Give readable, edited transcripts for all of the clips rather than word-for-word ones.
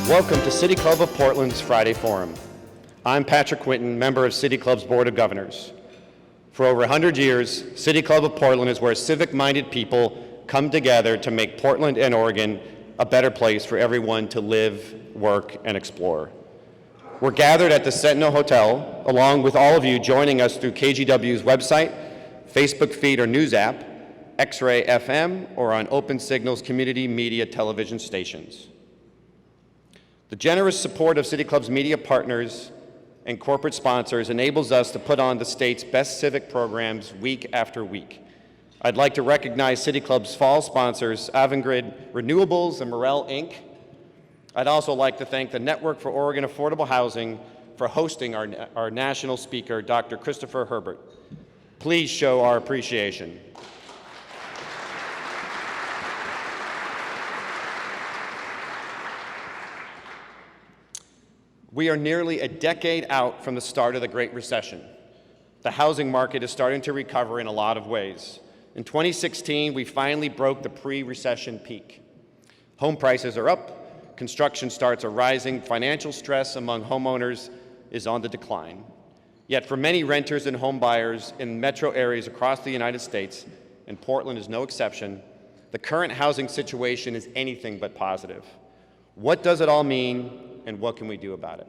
Welcome to City Club of Portland's Friday Forum. I'm Patrick Quinton, member of City Club's Board of Governors. For over 100 years, City Club of Portland is where civic-minded people come together to make Portland and Oregon a better place for everyone to live, work, and explore. We're gathered at the Sentinel Hotel, along with all of you joining us through KGW's website, Facebook feed or news app, X-Ray FM, or on Open Signal's community media television stations. The generous support of City Club's media partners and corporate sponsors enables us to put on the state's best civic programs week after week. I'd like to recognize City Club's fall sponsors, Avangrid Renewables and Morel Inc. I'd also like to thank the Network for Oregon Affordable Housing for hosting our national speaker, Dr. Christopher Herbert. Please show our appreciation. We are nearly a decade out from the start of the Great Recession. The housing market is starting to recover in a lot of ways. In 2016, we finally broke the pre-recession peak. Home prices are up, construction starts are rising, financial stress among homeowners is on the decline. Yet for many renters and home buyers in metro areas across the United States, and Portland is no exception, the current housing situation is anything but positive. What does it all mean? And what can we do about it?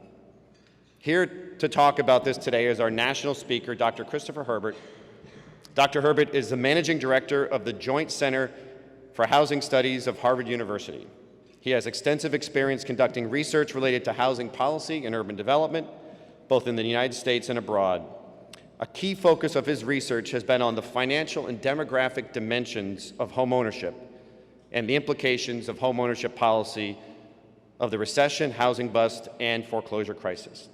Here to talk about this today is our national speaker, Dr. Christopher Herbert. Dr. Herbert is the managing director of the Joint Center for Housing Studies of Harvard University. He has extensive experience conducting research related to housing policy and urban development, both in the United States and abroad. A key focus of his research has been on the financial and demographic dimensions of homeownership and the implications of homeownership policy of the recession, housing bust, and foreclosure crisis.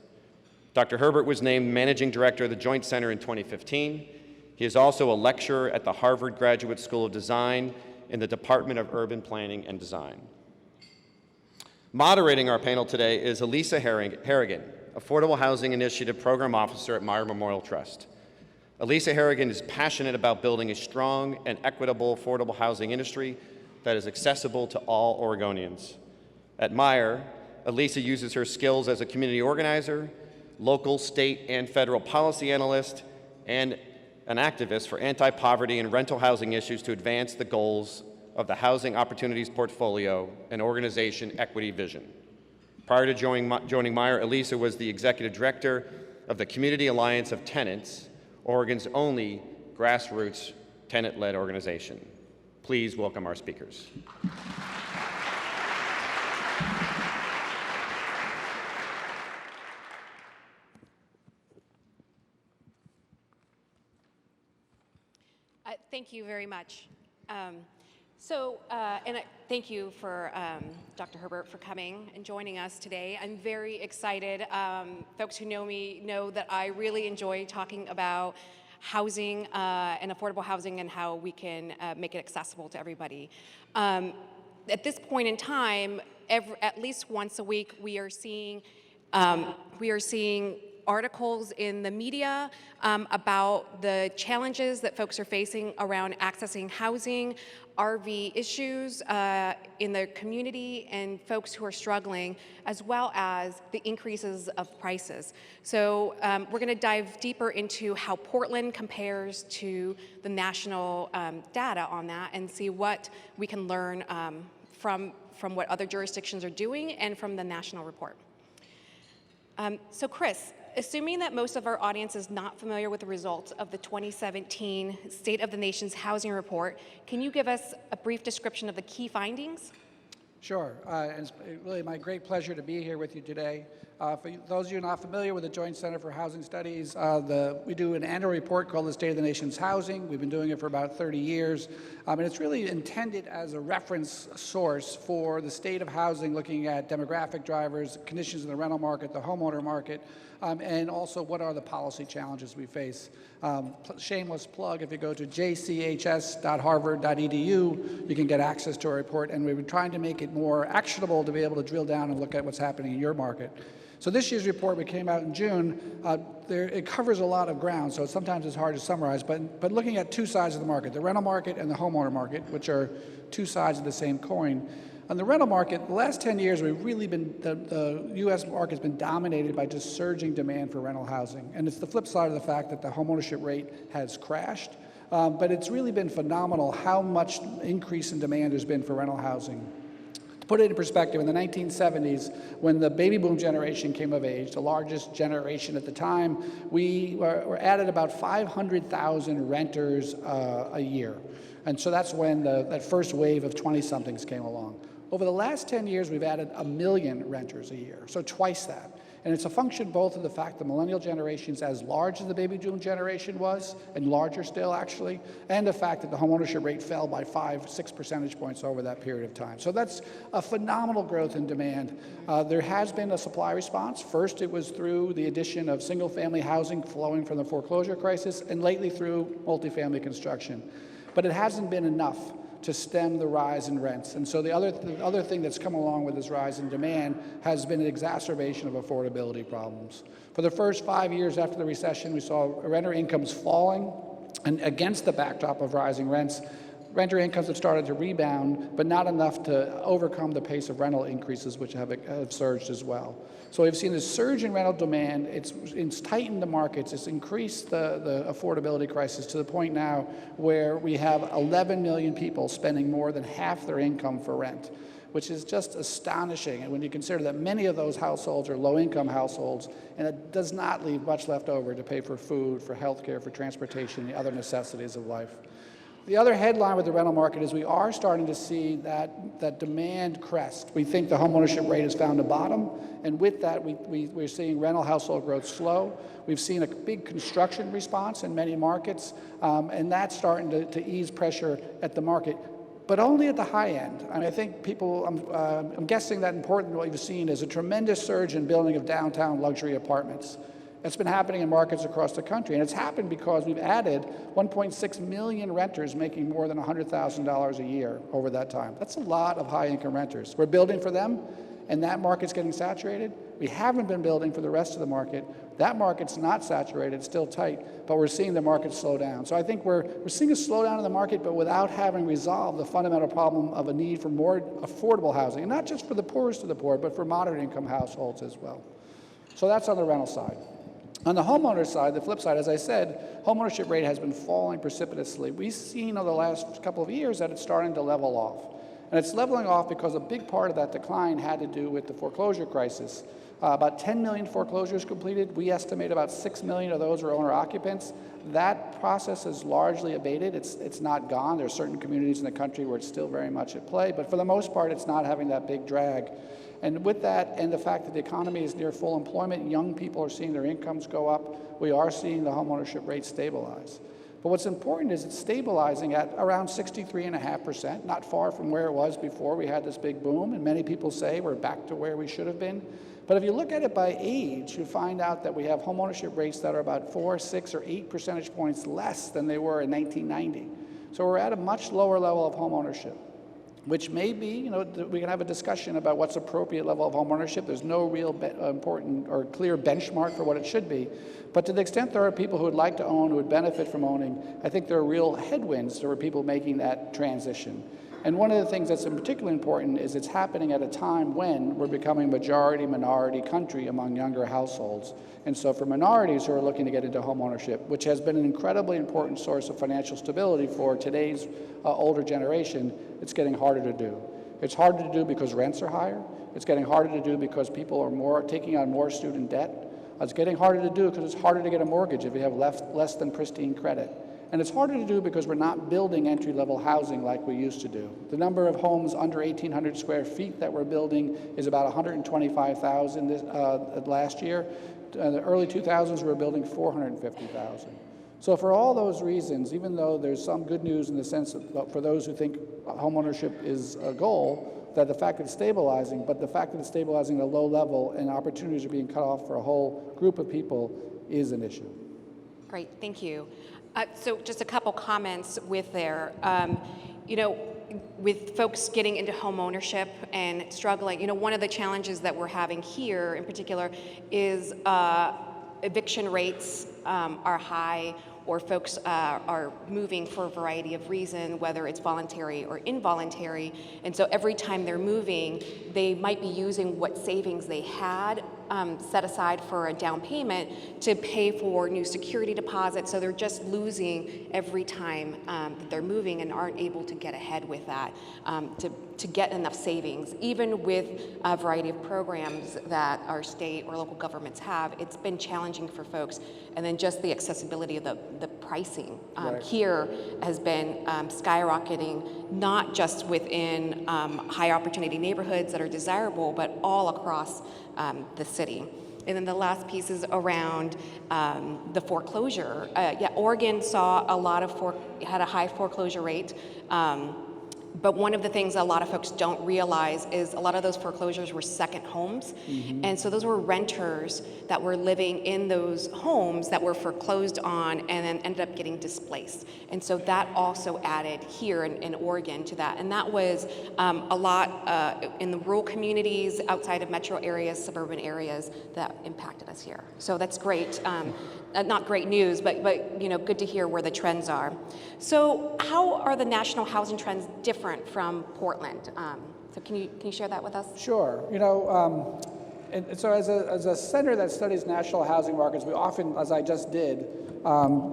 Dr. Herbert was named Managing Director of the Joint Center in 2015. He is also a lecturer at the Harvard Graduate School of Design in the Department of Urban Planning and Design. Moderating our panel today is Elisa Harrigan, Affordable Housing Initiative Program Officer at Meyer Memorial Trust. Elisa Harrigan is passionate about building a strong and equitable affordable housing industry that is accessible to all Oregonians. At Meyer, Elisa uses her skills as a community organizer, local, state, and federal policy analyst, and an activist for anti-poverty and rental housing issues to advance the goals of the Housing Opportunities Portfolio and Organization Equity Vision. Prior to joining Meyer, Elisa was the executive director of the Community Alliance of Tenants, Oregon's only grassroots tenant-led organization. Please welcome our speakers. Thank you very much. Thank you for Dr. Herbert for coming and joining us today. I'm very excited. Folks who know me know that I really enjoy talking about housing and affordable housing and how we can make it accessible to everybody. At this point in time, at least once a week, we are seeing articles in the media about the challenges that folks are facing around accessing housing, RV issues in the community, and folks who are struggling, as well as the increases of prices. So we're going to dive deeper into how Portland compares to the national data on that and see what we can learn from what other jurisdictions are doing and from the national report. So Chris, assuming that most of our audience is not familiar with the results of the 2017 State of the Nation's Housing Report, can you give us a brief description of the key findings? Sure, and it's really my great pleasure to be here with you today. For those of you not familiar with the Joint Center for Housing Studies, we do an annual report called the State of the Nation's Housing. We've been doing it for about 30 years, and it's really intended as a reference source for the state of housing, looking at demographic drivers, conditions in the rental market, the homeowner market, and also what are the policy challenges we face. Shameless plug, if you go to jchs.harvard.edu, you can get access to our report, and we've been trying to make it more actionable to be able to drill down and look at what's happening in your market. So this year's report, which came out in June, it covers a lot of ground, so sometimes it's hard to summarize, but looking at two sides of the market, the rental market and the homeowner market, which are two sides of the same coin, On the rental market, the last 10 years, we've really been, the U.S. market's been dominated by just surging demand for rental housing. And it's the flip side of the fact that the homeownership rate has crashed. But it's really been phenomenal how much increase in demand there's been for rental housing. To put it in perspective, in the 1970s, when the baby boom generation came of age, the largest generation at the time, we were added about 500,000 renters a year. And so that's when that first wave of 20-somethings came along. Over the last 10 years, we've added 1 million renters a year, so twice that. And it's a function both of the fact the millennial generation's as large as the baby boom generation was, and larger still actually, and the fact that the homeownership rate fell by 5-6 percentage points over that period of time. So that's a phenomenal growth in demand. There has been a supply response. First, it was through the addition of single-family housing flowing from the foreclosure crisis, and lately through multifamily construction. But it hasn't been enough to stem the rise in rents. And so the other thing that's come along with this rise in demand has been an exacerbation of affordability problems. For the first 5 years after the recession, we saw renter incomes falling, and against the backdrop of rising rents, renter incomes have started to rebound, but not enough to overcome the pace of rental increases, which have surged as well. So we've seen this surge in rental demand. It's tightened the markets. It's increased the affordability crisis to the point now where we have 11 million people spending more than half their income for rent, which is just astonishing. And when you consider that many of those households are low-income households, and it does not leave much left over to pay for food, for health care, for transportation, the other necessities of life. The other headline with the rental market is we are starting to see that demand crest. We think the homeownership rate has found a bottom, and with that, we're seeing rental household growth slow. We've seen a big construction response in many markets, and that's starting to ease pressure at the market, but only at the high end. I mean, I think people, I'm guessing that important what you've seen is a tremendous surge in building of downtown luxury apartments. It's been happening in markets across the country, and it's happened because we've added 1.6 million renters making more than $100,000 a year over that time. That's a lot of high-income renters. We're building for them, and that market's getting saturated. We haven't been building for the rest of the market. That market's not saturated, still tight, but we're seeing the market slow down. So I think we're seeing a slowdown in the market, but without having resolved the fundamental problem of a need for more affordable housing, and not just for the poorest of the poor, but for moderate-income households as well. So that's on the rental side. On the homeowner side, the flip side, as I said, homeownership rate has been falling precipitously. We've seen over the last couple of years that it's starting to level off. And it's leveling off because a big part of that decline had to do with the foreclosure crisis. About 10 million foreclosures completed. We estimate about 6 million of those are owner-occupants. That process has largely abated. It's not gone. There are certain communities in the country where it's still very much at play, but for the most part, it's not having that big drag. And with that, and the fact that the economy is near full employment, young people are seeing their incomes go up, we are seeing the homeownership rate stabilize. But what's important is it's stabilizing at around 63.5%, not far from where it was before we had this big boom, and many people say we're back to where we should have been. But if you look at it by age, you find out that we have homeownership rates that are about 4, 6, or 8 percentage points less than they were in 1990. So we're at a much lower level of homeownership, which may be, we can have a discussion about what's appropriate level of homeownership. There's no real important or clear benchmark for what it should be. But to the extent there are people who would like to own, who would benefit from owning, I think there are real headwinds for people making that transition. And one of the things that's particularly important is it's happening at a time when we're becoming a majority-minority country among younger households. And so for minorities who are looking to get into homeownership, which has been an incredibly important source of financial stability for today's older generation, it's getting harder to do. It's harder to do because rents are higher. It's getting harder to do because people are taking on more student debt. It's getting harder to do because it's harder to get a mortgage if you have less than pristine credit. And it's harder to do because we're not building entry-level housing like we used to do. The number of homes under 1,800 square feet that we're building is about 125,000 last year. In the early 2000s, we were building 450,000. So for all those reasons, even though there's some good news in the sense that for those who think homeownership is a goal, that the fact that it's stabilizing, but the fact that it's stabilizing at a low level and opportunities are being cut off for a whole group of people is an issue. Great, thank you. So just a couple comments with there. With folks getting into home ownership and struggling, one of the challenges that we're having here in particular is eviction rates are high. or folks are moving for a variety of reasons, whether it's voluntary or involuntary. And so every time they're moving, they might be using what savings they had set aside for a down payment to pay for new security deposits. So they're just losing every time that they're moving and aren't able to get ahead with that to get enough savings. Even with a variety of programs that our state or local governments have, it's been challenging for folks. And then just the accessibility of the pricing here has been skyrocketing, not just within high opportunity neighborhoods that are desirable, but all across the city. And then the last piece is around the foreclosure. Oregon saw a lot of had a high foreclosure rate. But one of the things a lot of folks don't realize is a lot of those foreclosures were second homes. And so those were renters that were living in those homes that were foreclosed on and then ended up getting displaced. And so that also added here in Oregon to that. And that was a lot in the rural communities outside of metro areas, suburban areas that impacted us here. So that's great. Not great news, but good to hear where the trends are. So how are the national housing trends different from Portland? So can you share that with us? Sure. And so as a center that studies national housing markets, we often, as I just did,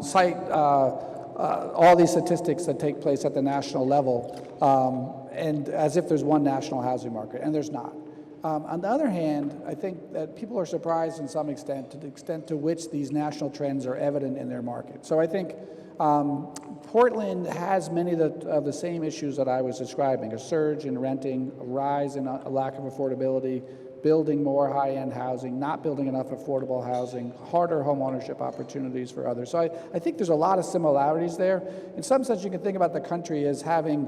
cite all these statistics that take place at the national level, and as if there's one national housing market, and there's not. On the other hand, I think that people are surprised in some extent to the extent to which these national trends are evident in their market. So I think Portland has many of the same issues that I was describing: a surge in renting, a rise in a lack of affordability, building more high-end housing, not building enough affordable housing, harder home ownership opportunities for others. So I think there's a lot of similarities there. In some sense, you can think about the country as having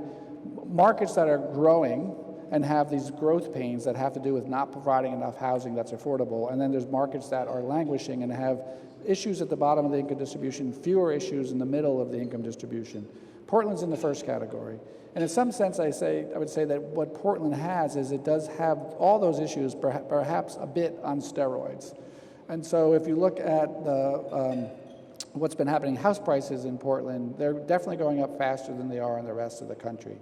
markets that are growing and have these growth pains that have to do with not providing enough housing that's affordable. And then there's markets that are languishing and have issues at the bottom of the income distribution, fewer issues in the middle of the income distribution. Portland's in the first category. And in some sense, I would say that what Portland has is it does have all those issues, perhaps a bit on steroids. And so if you look at what's been happening, house prices in Portland, they're definitely going up faster than they are in the rest of the country.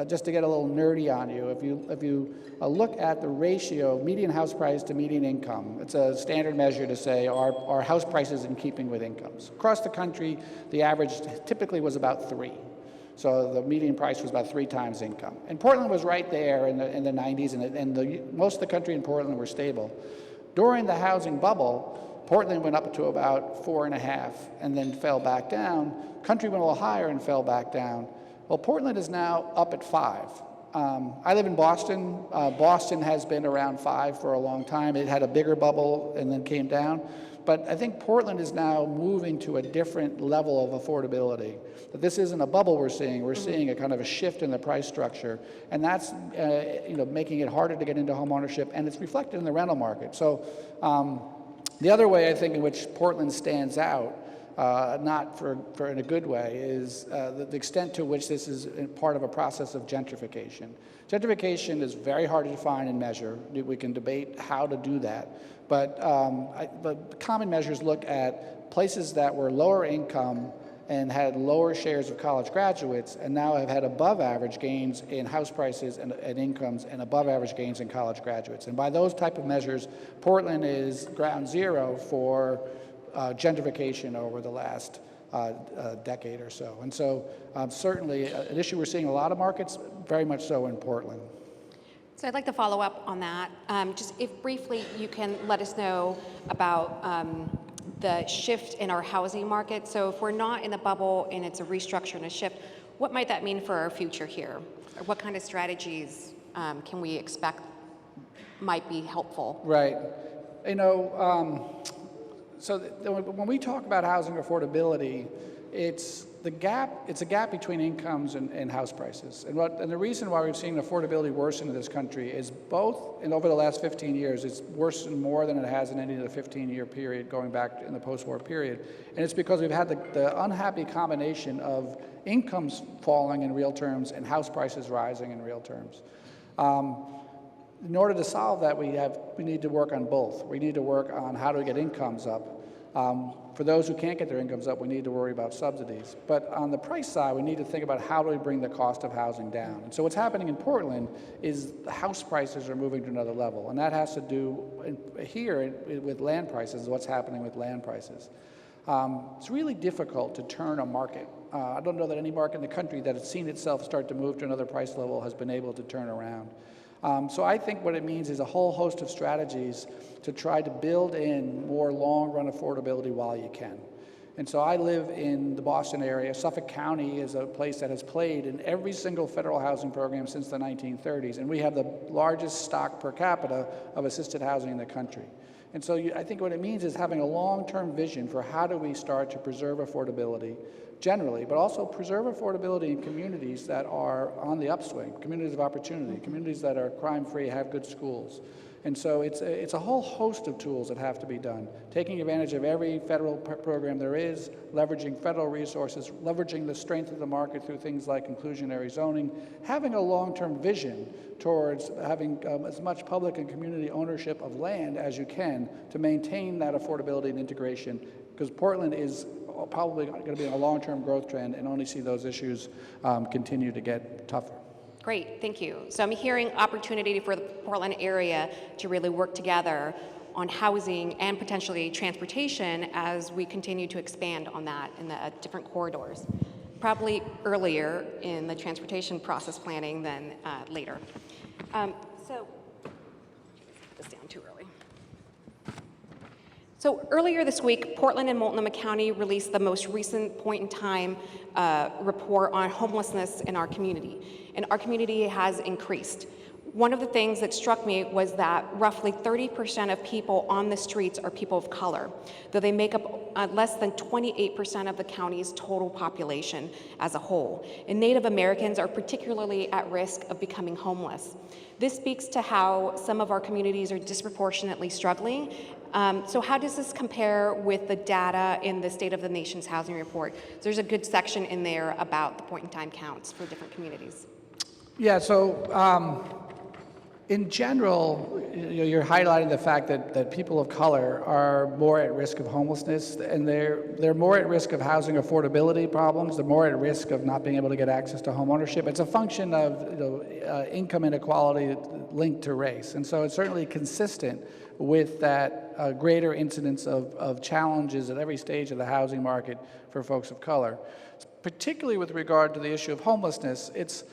Just to get a little nerdy on you, if you look at the ratio of median house price to median income, it's a standard measure to say are house prices in keeping with incomes. Across the country, the average typically was about 3. So the median price was about 3 times income. And Portland was right there in the 90s, and most of the country in Portland were stable. During the housing bubble, Portland went up to about 4.5 and then fell back down. Country went a little higher and fell back down. Well, Portland is now up at 5. I live in Boston. Boston has been around 5 for a long time. It had a bigger bubble and then came down. But I think Portland is now moving to a different level of affordability. But this isn't a bubble we're seeing. We're seeing a kind of a shift in the price structure. And that's making it harder to get into home ownership, and it's reflected in the rental market. So the other way I think in which Portland stands out, not in a good way, is the extent to which this is part of a process of gentrification. Gentrification is very hard to define and measure. We can debate how to do that. But common measures look at places that were lower income and had lower shares of college graduates and now have had above average gains in house prices and incomes and above average gains in college graduates. And by those type of measures, Portland is ground zero for gentrification over the last decade or so. And so certainly an issue we're seeing in a lot of markets, very much so in Portland. So I'd like to follow up on that. Just if briefly you can let us know about the shift in our housing market. So if we're not in the bubble and it's a restructure and a shift, what might that mean for our future here? Or what kind of strategies can we expect might be helpful? Right. So when we talk about housing affordability, it's a gap between incomes and house prices. And the reason why we've seen affordability worsen in this country is both, and over the last 15 years, it's worsened more than it has in any of the 15-year period going back in the post-war period. And it's because we've had the unhappy combination of incomes falling in real terms and house prices rising in real terms. In order to solve that, we need to work on both. We need to work on how do we get incomes up, For those who can't get their incomes up, we need to worry about subsidies. But on the price side, we need to think about how do we bring the cost of housing down. And so what's happening in Portland is the house prices are moving to another level. And that has to do here with land prices, what's happening with land prices. It's really difficult to turn a market. I don't know that any market in the country that has seen itself start to move to another price level has been able to turn around. So I think what it means is a whole host of strategies to try to build in more long-run affordability while you can. And so I live in the Boston area. Suffolk County is a place that has played in every single federal housing program since the 1930s, and we have the largest stock per capita of assisted housing in the country. And so I think what it means is having a long-term vision for how do we start to preserve affordability generally, but also preserve affordability in communities that are on the upswing, communities of opportunity, communities that are crime-free, have good schools. And so it's a whole host of tools that have to be done, taking advantage of every federal program there is, leveraging federal resources, leveraging the strength of the market through things like inclusionary zoning, having a long-term vision towards having as much public and community ownership of land as you can to maintain that affordability and integration, because Portland is probably going to be in a long-term growth trend and only see those issues continue to get tougher. Great, thank you. So I'm hearing opportunity for the Portland area to really work together on housing and potentially transportation as we continue to expand on that in the different corridors. Probably earlier in the transportation process planning than later. So, put this down too early. So earlier this week, Portland and Multnomah County released the most recent point-in-time report on homelessness in our community. And our community has increased. One of the things that struck me was that roughly 30% of people on the streets are people of color, though they make up less than 28% of the county's total population as a whole. And Native Americans are particularly at risk of becoming homeless. This speaks to how some of our communities are disproportionately struggling. So how does this compare with the data in the State of the Nation's Housing Report? There's a good section in there about the point-in-time counts for different communities. Yeah, so in general, you're highlighting the fact that people of color are more at risk of homelessness, and they're more at risk of housing affordability problems. They're more at risk of not being able to get access to home ownership. It's a function of income inequality linked to race, and so it's certainly consistent with that greater incidence of challenges at every stage of the housing market for folks of color. Particularly with regard to the issue of homelessness, it's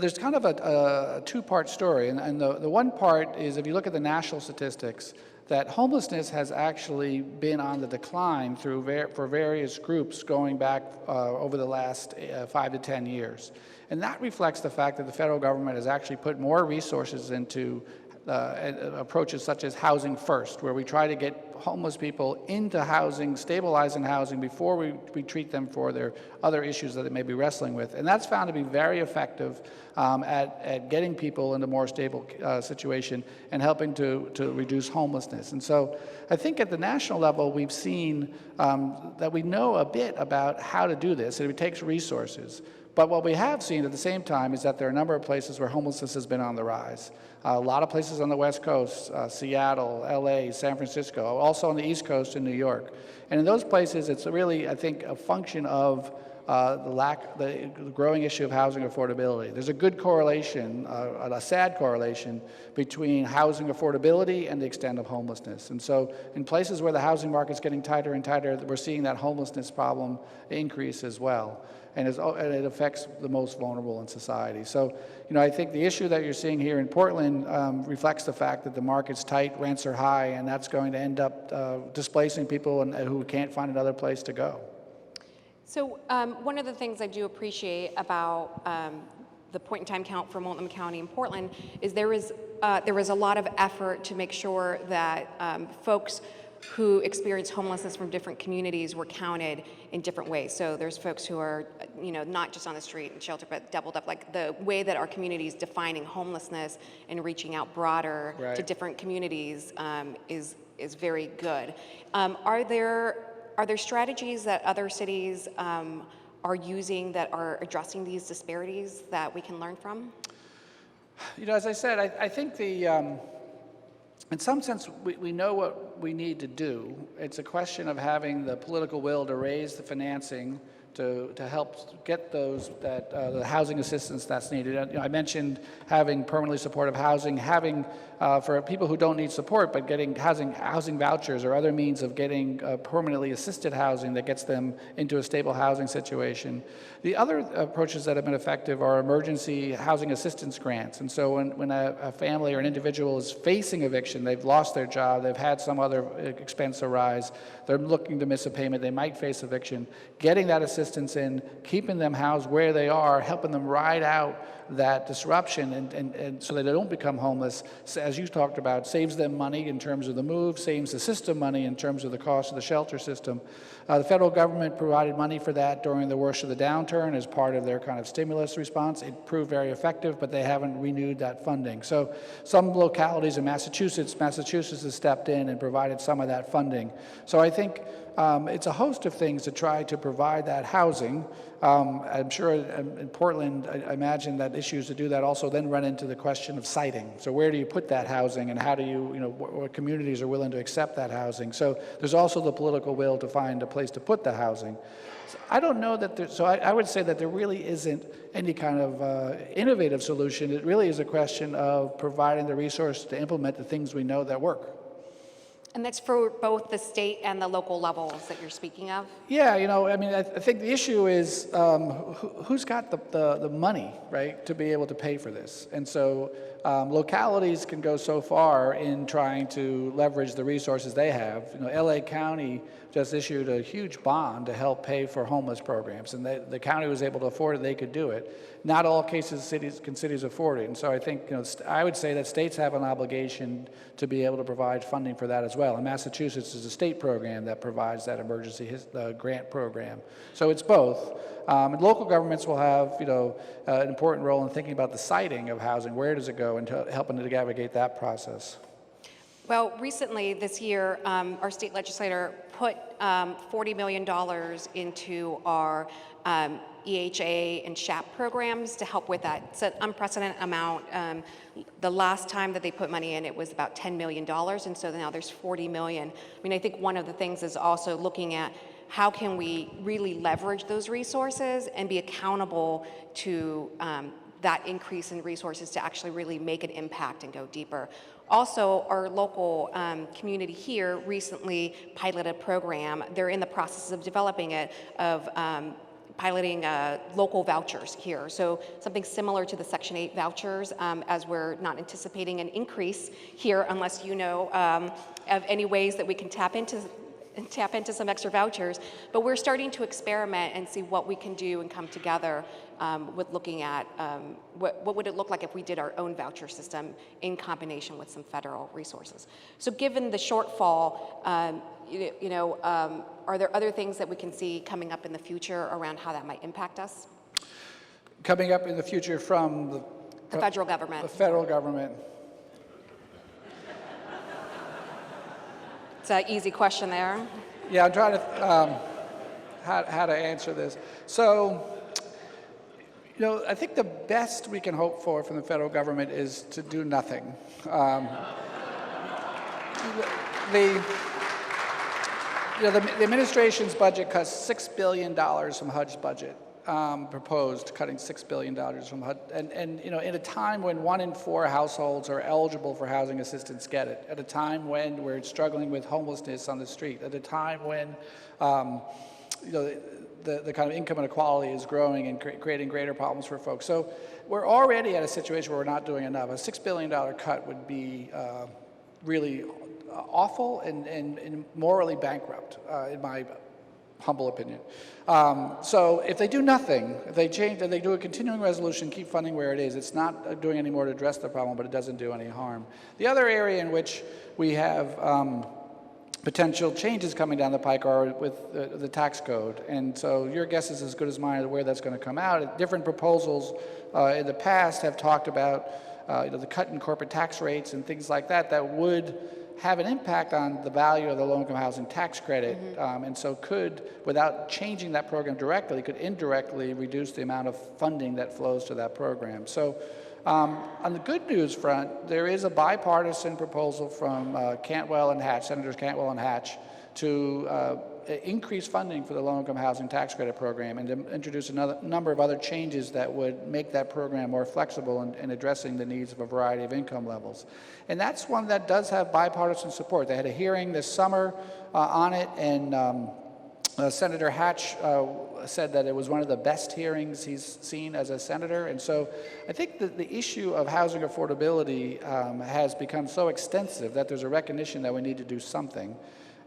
there's kind of a two-part story, and the one part is if you look at the national statistics, that homelessness has actually been on the decline for various groups going back over the last 5 to 10 years. And that reflects the fact that the federal government has actually put more resources into approaches such as Housing First, where we try to get homeless people into housing, stabilizing housing before we treat them for their other issues that they may be wrestling with. And that's found to be very effective at getting people into a more stable situation and helping to reduce homelessness. And so I think at the national level, we've seen that we know a bit about how to do this, and it takes resources. But what we have seen at the same time is that there are a number of places where homelessness has been on the rise. A lot of places on the West Coast, Seattle, LA, San Francisco, also on the East Coast in New York. And in those places, it's really, I think, a function of the growing issue of housing affordability. There's a good correlation, a sad correlation, between housing affordability and the extent of homelessness. And so in places where the housing market's getting tighter and tighter, we're seeing that homelessness problem increase as well. And it affects the most vulnerable in society. So, I think the issue that you're seeing here in Portland reflects the fact that the market's tight, rents are high, and that's going to end up displacing people who can't find another place to go. So one of the things I do appreciate about the point-in-time count for Multnomah County and Portland is there was a lot of effort to make sure that folks who experience homelessness from different communities were counted in different ways. So there's folks who are, not just on the street and shelter, but doubled up. Like the way that our community is defining homelessness and reaching out broader to different communities is very good. Are there strategies that other cities are using that are addressing these disparities that we can learn from? As I said, I think in some sense, we know what we need to do. It's a question of having the political will to raise the financing to help get those the housing assistance that's needed. I mentioned having permanently supportive housing, having for people who don't need support, but getting housing vouchers or other means of getting permanently assisted housing that gets them into a stable housing situation. The other approaches that have been effective are emergency housing assistance grants. And so when a family or an individual is facing eviction, they've lost their job, they've had some other expense arise, they're looking to miss a payment, they might face eviction, getting that assistance in, keeping them housed where they are, helping them ride out that disruption and so that they don't become homeless, as you talked about, saves them money in terms of the move, saves the system money in terms of the cost of the shelter system. The federal government provided money for that during the worst of the downturn as part of their kind of stimulus response. It proved very effective, but they haven't renewed that funding. So some localities in Massachusetts has stepped in and provided some of that funding. So I think it's a host of things to try to provide that housing. I'm sure in Portland, I imagine that issues to do that also then run into the question of siting. So where do you put that housing, and how do you, what communities are willing to accept that housing? So there's also the political will to find a place to put the housing. So I don't know that I would say that there really isn't any kind of innovative solution. It really is a question of providing the resources to implement the things we know that work. And that's for both the state and the local levels that you're speaking of? Yeah, I mean, I think the issue is who's got the money, right, to be able to pay for this. And so localities can go so far in trying to leverage the resources they have. LA County just issued a huge bond to help pay for homeless programs, and the county was able to afford it. They could do it. Not all cases cities afford it, and so I think I would say that states have an obligation to be able to provide funding for that as well. And Massachusetts is a state program that provides that emergency grant program. So it's both. And local governments will have an important role in thinking about the siting of housing. Where does it go, and helping to navigate that process. Well, recently this year, our state legislator put $40 million into our EHA and SHAP programs to help with that. It's an unprecedented amount. The last time that they put money in, it was about $10 million, and so now there's $40 million. I mean, I think one of the things is also looking at how can we really leverage those resources and be accountable to that increase in resources to actually really make an impact and go deeper. Also, our local community here recently piloted a program. They're in the process of developing it, of piloting local vouchers here. So something similar to the Section 8 vouchers, as we're not anticipating an increase here unless you know of any ways that we can tap into some extra vouchers. But we're starting to experiment and see what we can do and come together with looking at what would it look like if we did our own voucher system in combination with some federal resources. So given the shortfall, are there other things that we can see coming up in the future around how that might impact us? Coming up in the future from the federal government. The federal government. It's an easy question there. Yeah, I'm trying to how to answer this. So, I think the best we can hope for from the federal government is to do nothing. The administration's budget cuts $6 billion from HUD's budget. Proposed cutting $6 billion from HUD, and in a time when 1 in 4 households are eligible for housing assistance get it, at a time when we're struggling with homelessness on the street, at a time when the kind of income inequality is growing and creating greater problems for folks. So we're already at a situation where we're not doing enough. A $6 billion cut would be really awful and morally bankrupt, in my humble opinion. So if they do nothing, if they do a continuing resolution, keep funding where it is, it's not doing any more to address the problem, but it doesn't do any harm. The other area in which we have potential changes coming down the pike are with the tax code. And so your guess is as good as mine of where that's going to come out. Different proposals in the past have talked about the cut in corporate tax rates and things like that would have an impact on the value of the low-income housing tax credit, and so could, without changing that program directly, could indirectly reduce the amount of funding that flows to that program. So On the good news front, there is a bipartisan proposal from Cantwell and Hatch, Senators Cantwell and Hatch, to increase funding for the low-income housing tax credit program and to introduce a number of other changes that would make that program more flexible in addressing the needs of a variety of income levels. And that's one that does have bipartisan support. They had a hearing this summer on it, and Senator Hatch said that it was one of the best hearings he's seen as a senator. And so I think that the issue of housing affordability has become so extensive that there's a recognition that we need to do something.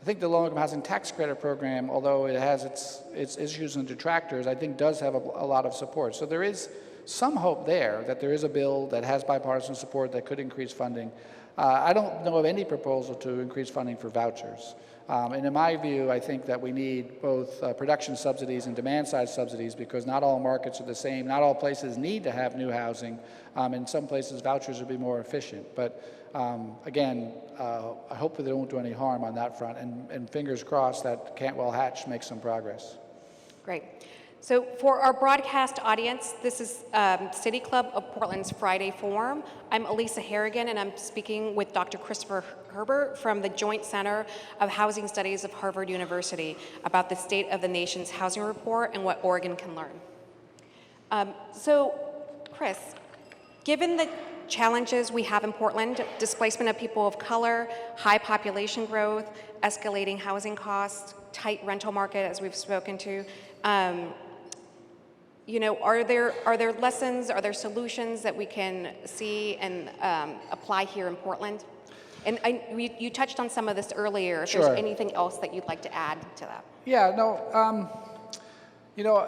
I think the low-income housing tax credit program, although it has its issues and detractors, I think does have a lot of support. So there is some hope there that there is a bill that has bipartisan support that could increase funding. I don't know of any proposal to increase funding for vouchers. And in my view, I think that we need both production subsidies and demand-side subsidies because not all markets are the same. Not all places need to have new housing. In some places, vouchers would be more efficient. But again, I hope that they won't do any harm on that front. And fingers crossed that Cantwell Hatch makes some progress. Great. So for our broadcast audience, this is City Club of Portland's Friday Forum. I'm Elisa Harrigan, and I'm speaking with Dr. Christopher Herbert from the Joint Center of Housing Studies of Harvard University about the state of the nation's housing report and what Oregon can learn. So, Chris, given the challenges we have in Portland, displacement of people of color, high population growth, escalating housing costs, tight rental market, as we've spoken to, you know, are there lessons, are there solutions that we can see and apply here in Portland? And you touched on some of this earlier. If Sure. there's anything else that you'd like to add to that. Yeah, no, you know,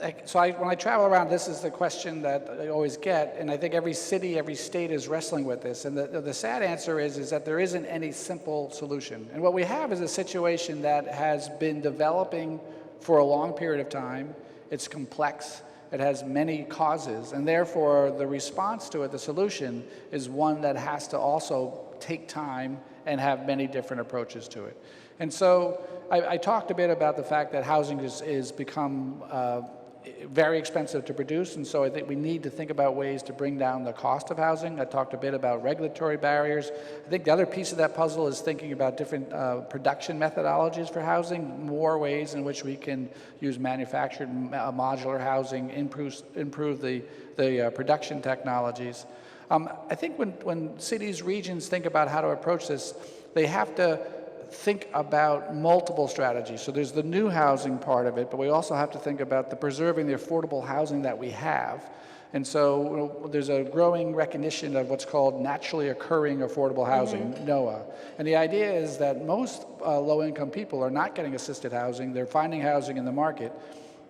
when I travel around, this is the question that I always get, and I think every city, every state is wrestling with this. And the sad answer is that there isn't any simple solution. And what we have is a situation that has been developing for a long period of time. It's complex. It has many causes, and therefore the response to it, the solution, is one that has to also take time and have many different approaches to it. And so I talked a bit about the fact that housing is become very expensive to produce, and so I think we need to think about ways to bring down the cost of housing. I talked a bit about regulatory barriers. I think the other piece of that puzzle is thinking about different production methodologies for housing, more ways in which we can use manufactured modular housing, improve the production technologies. I think when cities, regions think about how to approach this, they have to think about multiple strategies. So there's the new housing part of it, but we also have to think about the preserving the affordable housing that we have. And so there's a growing recognition of what's called naturally occurring affordable housing, NOAH. And the idea is that most low-income people are not getting assisted housing. They're finding housing in the market.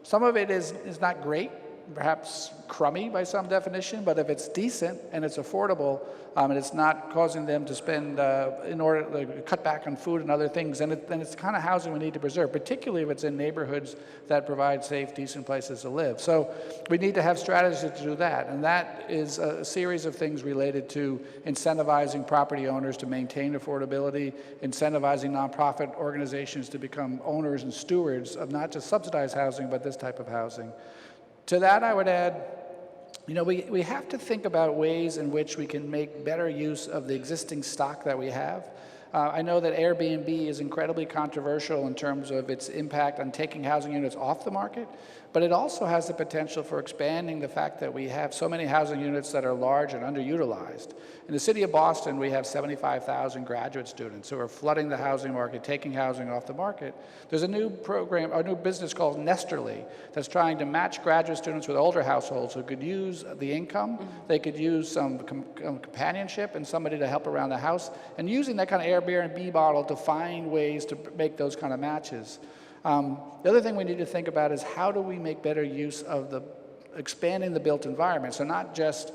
Some of it is not great, perhaps crummy by some definition, but if it's decent and it's affordable and it's not causing them to spend in order to cut back on food and other things, then it's the kind of housing we need to preserve, particularly if it's in neighborhoods that provide safe, decent places to live. So we need to have strategies to do that, and that is a series of things related to incentivizing property owners to maintain affordability, incentivizing nonprofit organizations to become owners and stewards of not just subsidized housing, but this type of housing. To that, I would add, you know, we have to think about ways in which we can make better use of the existing stock that we have. I know that Airbnb is incredibly controversial in terms of its impact on taking housing units off the market, but it also has the potential for expanding the fact that we have so many housing units that are large and underutilized. In the city of Boston, we have 75,000 graduate students who are flooding the housing market, taking housing off the market. There's a new program, a new business called Nesterly that's trying to match graduate students with older households who could use the income, they could use some companionship and somebody to help around the house, and using that kind of Airbnb model to find ways to make those kind of matches. The other thing we need to think about is how do we make better use of expanding the built environment. So not just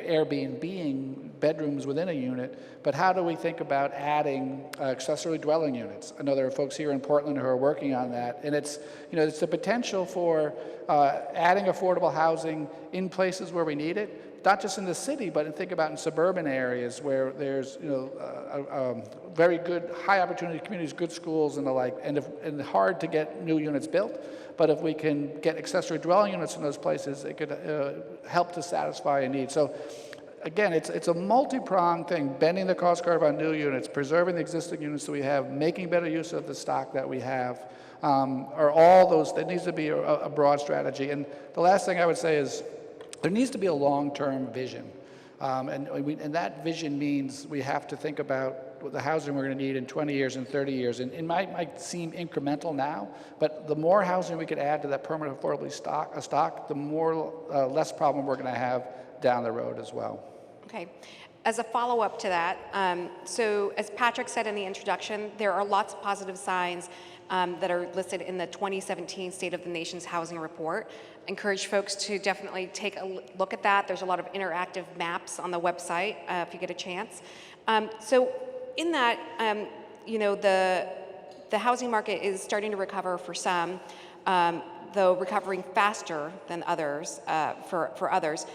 Airbnb-ing bedrooms within a unit, but how do we think about adding accessory dwelling units? I know there are folks here in Portland who are working on that, and it's the potential for adding affordable housing in places where we need it, not just in the city, but think about in suburban areas where there's very good, high opportunity communities, good schools and the like, and hard to get new units built. But if we can get accessory dwelling units in those places, it could help to satisfy a need. So again, it's a multi-pronged thing, bending the cost curve on new units, preserving the existing units that we have, making better use of the stock that we have, are all those, there needs to be a broad strategy. And the last thing I would say is there needs to be a long-term vision. And that vision means we have to think about the housing we're going to need in 20 years and 30 years. And it might seem incremental now, but the more housing we could add to that permanent affordable stock, the more less problem we're going to have down the road as well. Okay. As a follow-up to that, so as Patrick said in the introduction, there are lots of positive signs that are listed in the 2017 State of the Nation's Housing Report. I encourage folks to definitely take a look at that. There's a lot of interactive maps on the website if you get a chance. So in that, the housing market is starting to recover for some, though recovering faster than others for others.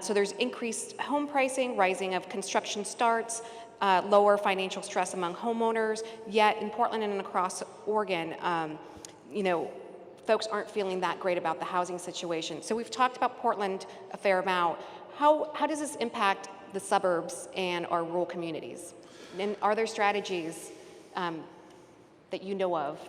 So there's increased home pricing, rising of construction starts, lower financial stress among homeowners, yet in Portland and across Oregon, folks aren't feeling that great about the housing situation. So we've talked about Portland a fair amount. How does this impact the suburbs and our rural communities? And are there strategies that you know of?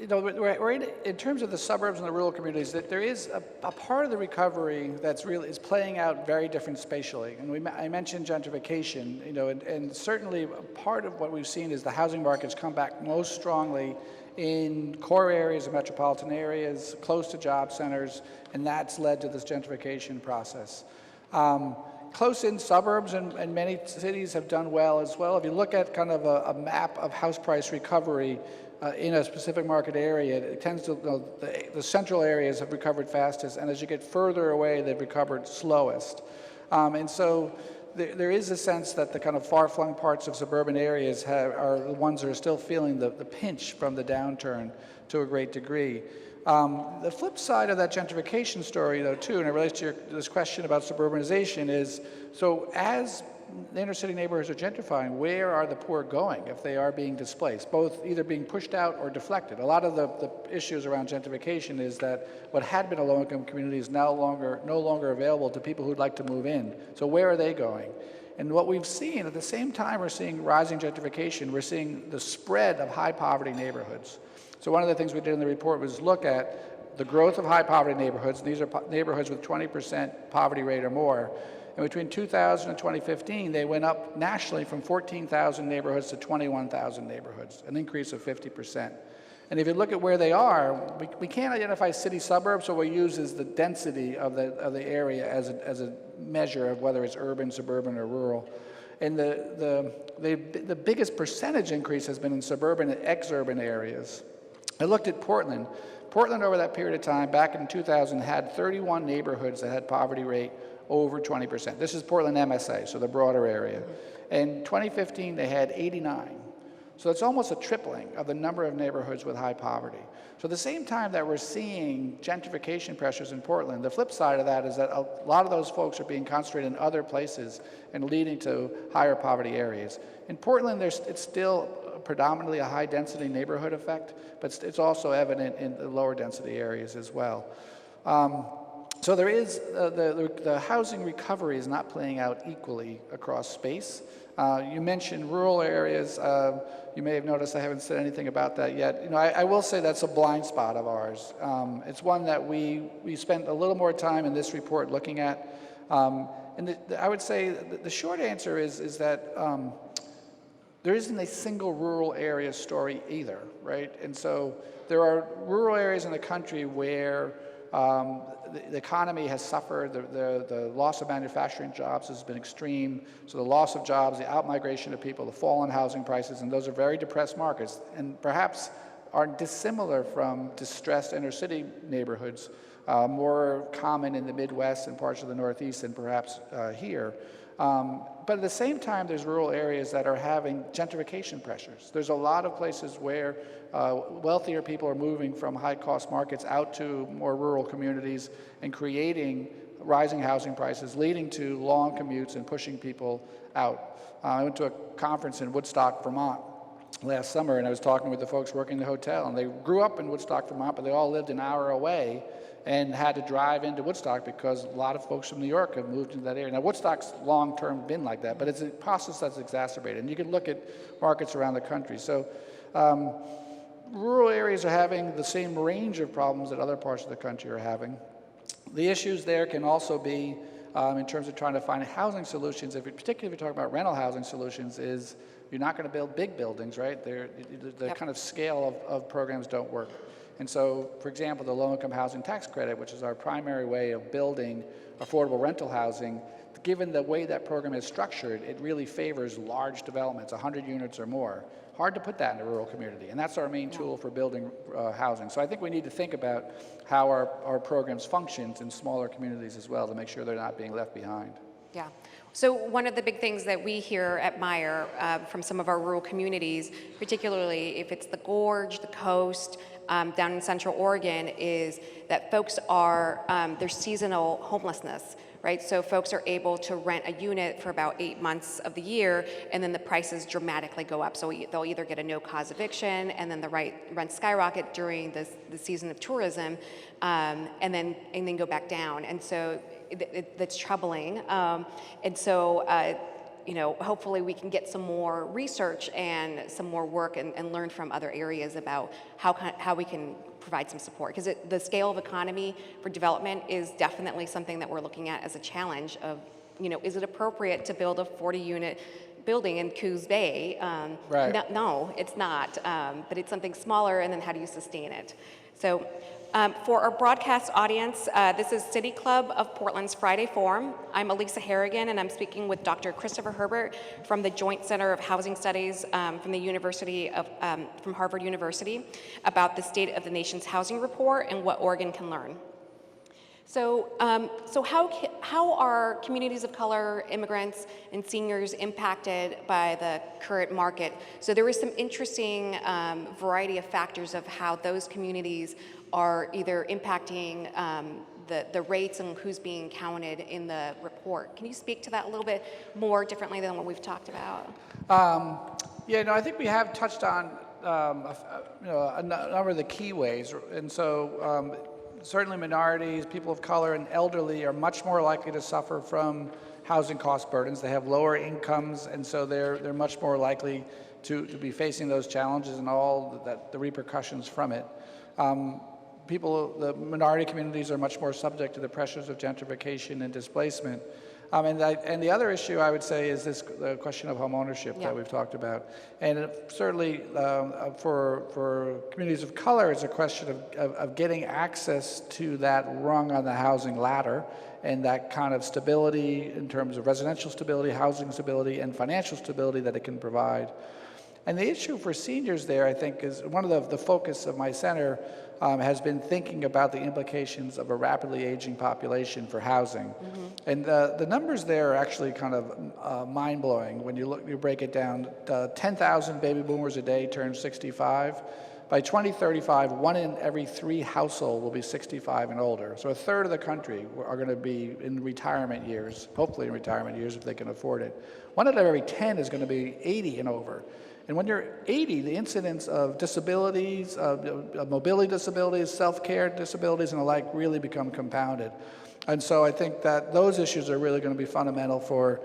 We're in terms of the suburbs and the rural communities, that there is a part of the recovery that's really is playing out very different spatially. And I mentioned gentrification, and certainly part of what we've seen is the housing markets come back most strongly in core areas of metropolitan areas, close to job centers, and that's led to this gentrification process. Close-in suburbs and many cities have done well as well. If you look at kind of a map of house price recovery, in a specific market area, it tends to, the central areas have recovered fastest, and as you get further away, they've recovered slowest. And so there is a sense that the kind of far-flung parts of suburban areas are the ones that are still feeling the pinch from the downturn to a great degree. The flip side of that gentrification story, though, too, and it relates to this question about suburbanization, is so as the inner city neighborhoods are gentrifying, where are the poor going if they are being displaced, both either being pushed out or deflected? A lot of the issues around gentrification is that what had been a low-income community is no longer available to people who'd like to move in. So where are they going? And what we've seen, at the same time we're seeing rising gentrification, we're seeing the spread of high-poverty neighborhoods. So one of the things we did in the report was look at the growth of high-poverty neighborhoods. And these are neighborhoods with 20% poverty rate or more. And between 2000 and 2015, they went up nationally from 14,000 neighborhoods to 21,000 neighborhoods, an increase of 50%. And if you look at where they are, we can't identify city suburbs, so what we use is the density of the area as a measure of whether it's urban, suburban, or rural. And the biggest percentage increase has been in suburban and ex-urban areas. I looked at Portland. Portland, over that period of time, back in 2000, had 31 neighborhoods that had poverty rate over 20%. This is Portland MSA, so the broader area. In 2015, they had 89. So it's almost a tripling of the number of neighborhoods with high poverty. So at the same time that we're seeing gentrification pressures in Portland, the flip side of that is that a lot of those folks are being concentrated in other places and leading to higher poverty areas. In Portland, it's still predominantly a high density neighborhood effect, but it's also evident in the lower density areas as well. So there is, the housing recovery is not playing out equally across space. You mentioned rural areas. You may have noticed I haven't said anything about that yet. I will say that's a blind spot of ours. It's one that we spent a little more time in this report looking at. And I would say the short answer is that there isn't a single rural area story either, right? And so there are rural areas in the country where the economy has suffered, the loss of manufacturing jobs has been extreme, so the loss of jobs, the out-migration of people, the fall in housing prices, and those are very depressed markets, and perhaps are dissimilar from distressed inner-city neighborhoods, more common in the Midwest and parts of the Northeast than perhaps here. But at the same time, there's rural areas that are having gentrification pressures. There's a lot of places where wealthier people are moving from high-cost markets out to more rural communities and creating rising housing prices, leading to long commutes and pushing people out. I went to a conference in Woodstock, Vermont last summer, and I was talking with the folks working the hotel, and they grew up in Woodstock, Vermont, but they all lived an hour away and had to drive into Woodstock because a lot of folks from New York have moved into that area. Now, Woodstock's long-term been like that, but it's a process that's exacerbated. And you can look at markets around the country. So rural areas are having the same range of problems that other parts of the country are having. The issues there can also be, in terms of trying to find housing solutions, particularly if you're talking about rental housing solutions, is you're not going to build big buildings, right? The kind of scale of programs don't work. And so, for example, the low-income housing tax credit, which is our primary way of building affordable rental housing, given the way that program is structured, it really favors large developments, 100 units or more. Hard to put that in a rural community, and that's our main tool for building housing. So I think we need to think about how our programs function in smaller communities as well to make sure they're not being left behind. Yeah. So one of the big things that we hear at Meyer from some of our rural communities, particularly if it's the Gorge, the Coast, down in Central Oregon, is that folks are, there's seasonal homelessness, right? So folks are able to rent a unit for about 8 months of the year, and then the prices dramatically go up. So they'll either get a no-cause eviction, and then the rent skyrocket during the season of tourism, and then go back down. And so that's troubling. And so, you know, hopefully we can get some more research and some more work and learn from other areas about how we can provide some support. Because the scale of economy for development is definitely something that we're looking at as a challenge of, you know, is it appropriate to build a 40-unit building in Coos Bay? Right. No, it's not. But it's something smaller, and then how do you sustain it? So for our broadcast audience, this is City Club of Portland's Friday Forum. I'm Elisa Harrigan, and I'm speaking with Dr. Christopher Herbert from the Joint Center of Housing Studies from the from Harvard University about the State of the Nation's Housing Report and what Oregon can learn. So, how are communities of color, immigrants, and seniors impacted by the current market? So there is some interesting variety of factors of how those communities are either impacting the rates and who's being counted in the report. Can you speak to that a little bit more differently than what we've talked about? Yeah, no, I think we have touched on a number of the key ways, and so certainly minorities, people of color, and elderly are much more likely to suffer from housing cost burdens. They have lower incomes, and so they're much more likely to be facing those challenges and all the repercussions from it. The minority communities are much more subject to the pressures of gentrification and displacement. And the other issue I would say is the question of home ownership that we've talked about. And certainly for communities of color, it's a question of getting access to that rung on the housing ladder and that kind of stability in terms of residential stability, housing stability, and financial stability that it can provide. And the issue for seniors there, I think, is one of the focus of my center has been thinking about the implications of a rapidly aging population for housing. Mm-hmm. And the numbers there are actually kind of mind-blowing when you break it down. 10,000 baby boomers a day turn 65. By 2035, 1 in every 3 households will be 65 and older. So a third of the country are going to be in retirement years, hopefully in retirement years if they can afford it. 1 out of every 10 is going to be 80 and over. And when you're 80, the incidence of disabilities, mobility disabilities, self-care disabilities, and the like really become compounded. And so I think that those issues are really going to be fundamental for